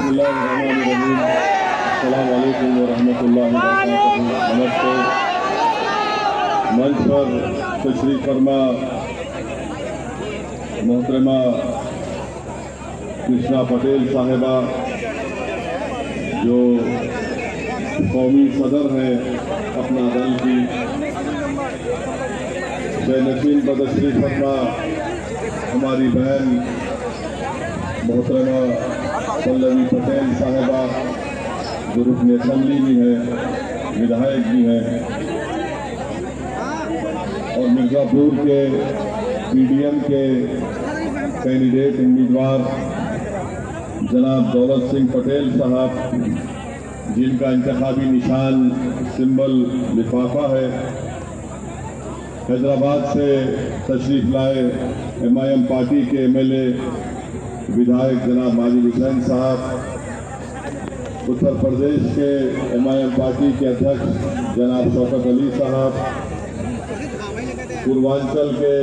बिस्मिल्लाहिर्रहमानिर्रहीम। अस्सलाम वालेकुम वरहमतुल्लाहि वबरकातुहू। नमस्ते। मंच पर तशरीफ फरमा मोहतरमा कृष्णा पटेल साहिबा जो कौमी सदर हैं अपना दल की, जयनशीन पर तशरीफ फरमा हमारी बहन मोहतरमा पल्लवी पटेल साहिबा जो रुकन असम्बली भी हैं, विधायक भी हैं, और मिर्ज़ापुर के पीडीएम के कैंडिडेट उम्मीदवार जनाब दौलत सिंह पटेल साहब जिनका इंतखाबी निशान सिंबल लिफाफा है, हैदराबाद से तशरीफ लाए MIM पार्टी के MLA विधायक जनाब माजिद हुसैन साहब, उत्तर प्रदेश के MIM पार्टी के अध्यक्ष जनाब शौकत अली साहब, पूर्वांचल के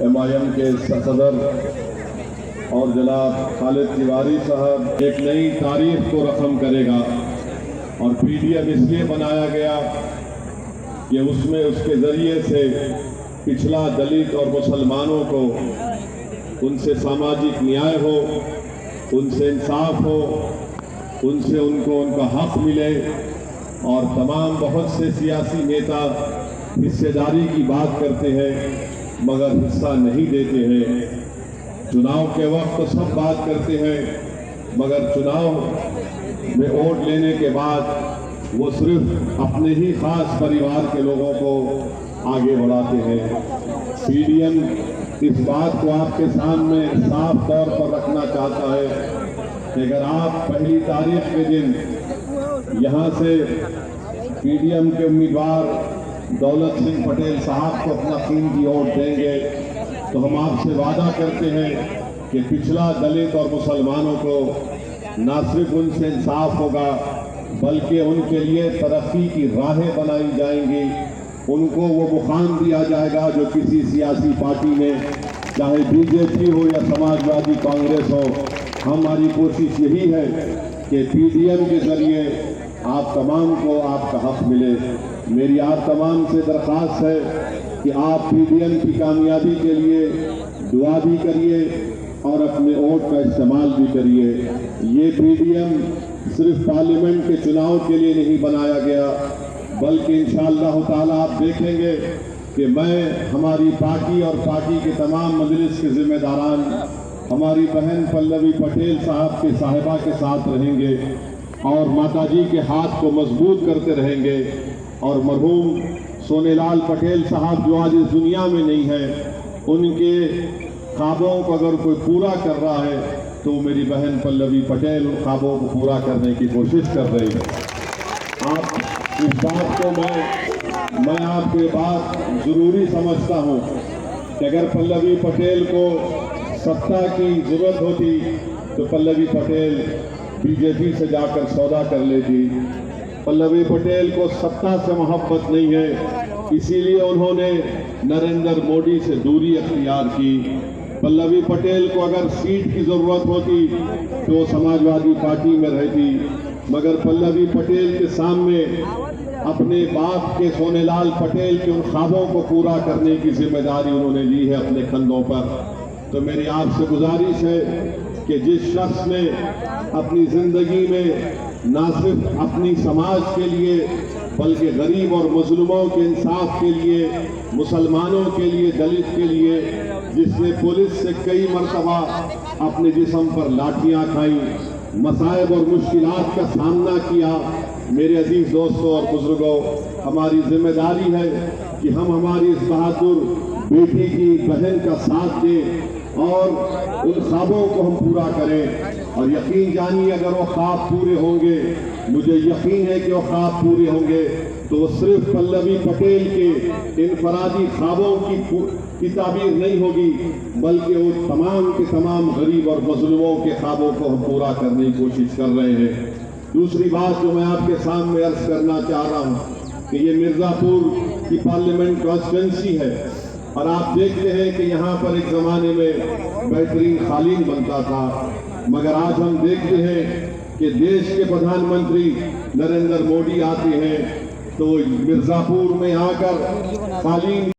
MIM के सदर और जनाब खालिद तिवारी साहब। एक नई तारीख को रकम करेगा और PDM इसलिए बनाया गया कि उसमें उसके ज़रिए से पिछड़ा दलित और मुसलमानों को उनसे सामाजिक न्याय हो, उनसे इंसाफ हो, उनसे उनको उनका हक मिले। और तमाम बहुत से सियासी नेता हिस्सेदारी की बात करते हैं मगर हिस्सा नहीं देते हैं। चुनाव के वक्त तो सब बात करते हैं मगर चुनाव में वोट लेने के बाद वो सिर्फ अपने ही खास परिवार के लोगों को आगे बढ़ाते हैं। PDM इस बात को आपके सामने साफ तौर पर रखना चाहता है कि अगर आप पहली तारीख के दिन यहाँ से PDM के उम्मीदवार दौलत सिंह पटेल साहब को अपना कीमती वोट देंगे तो हम आपसे वादा करते हैं कि पिछड़ा दलित और मुसलमानों को न सिर्फ उनसे इंसाफ होगा बल्कि उनके लिए तरक्की की राहें बनाई जाएंगी, उनको वो मुकाम दिया जाएगा जो किसी सियासी पार्टी में, चाहे BJP हो या समाजवादी कांग्रेस हो। हमारी कोशिश यही है कि PDM के ज़रिए आप तमाम को आपका हक मिले। मेरी आप तमाम से दरख्वास्त है कि आप PDM की कामयाबी के लिए दुआ भी करिए और अपने वोट का इस्तेमाल भी करिए। ये PDM सिर्फ पार्लियामेंट के चुनाव के लिए नहीं बनाया गया बल्कि इंशाअल्लाह ताला आप देखेंगे कि मैं हमारी पार्टी और पार्टी के तमाम मजलिस के जिम्मेदारान हमारी बहन पल्लवी पटेल साहब के साहिबा के साथ रहेंगे और माताजी के हाथ को मजबूत करते रहेंगे। और मरहूम सोनेलाल पटेल साहब जो आज इस दुनिया में नहीं है, उनके ख्वाबों को अगर कोई पूरा कर रहा है तो मेरी बहन पल्लवी पटेल उन ख्वाबों को पूरा करने की कोशिश कर रही है। आप इस बात को मैं आपके बात ज़रूरी समझता हूँ कि अगर पल्लवी पटेल को सत्ता की ज़रूरत होती तो पल्लवी पटेल BJP से जाकर सौदा कर लेती। पल्लवी पटेल को सत्ता से मोहब्बत नहीं है, इसीलिए उन्होंने नरेंद्र मोदी से दूरी अख्तियार की। पल्लवी पटेल को अगर सीट की ज़रूरत होती तो वो समाजवादी पार्टी में रहती, मगर पल्लवी पटेल के सामने अपने बाप के सोनेलाल पटेल के उन ख्वाबों को पूरा करने की जिम्मेदारी उन्होंने ली है अपने कंधों पर। तो मेरी आपसे गुजारिश है कि जिस शख्स ने अपनी ज़िंदगी में न सिर्फ अपनी समाज के लिए बल्कि गरीब और मजलूमों के इंसाफ के लिए, मुसलमानों के लिए, दलित के लिए, जिसने पुलिस से कई मरतबा अपने जिस्म पर लाठियाँ खाई, मसाइब और मुश्किलात का सामना किया, मेरे अजीज दोस्तों और बुजुर्गों, हमारी जिम्मेदारी है कि हम हमारी इस बहादुर बेटी की बहन का साथ दें और उन ख्वाबों को हम पूरा करें। और यकीन जानिए अगर वो ख्वाब पूरे होंगे, मुझे यकीन है कि वो ख्वाब पूरे होंगे, तो सिर्फ पल्लवी पटेल के इनफरादी ख्वाबों की ताबीर नहीं होगी बल्कि वो तमाम के तमाम गरीब और मजलूमों के ख्वाबों को हम पूरा करने की कोशिश कर रहे हैं। दूसरी बात जो मैं आपके सामने अर्ज करना चाह रहा हूँ कि ये मिर्ज़ापुर की पार्लियामेंट कॉन्स्टिट्यूंसी है और आप देखते हैं कि यहाँ पर एक जमाने में बेहतरीन कालीन बनता था, मगर आज हम देखते हैं कि देश के प्रधानमंत्री नरेंद्र मोदी आते हैं तो मिर्जापुर में आकर कालीन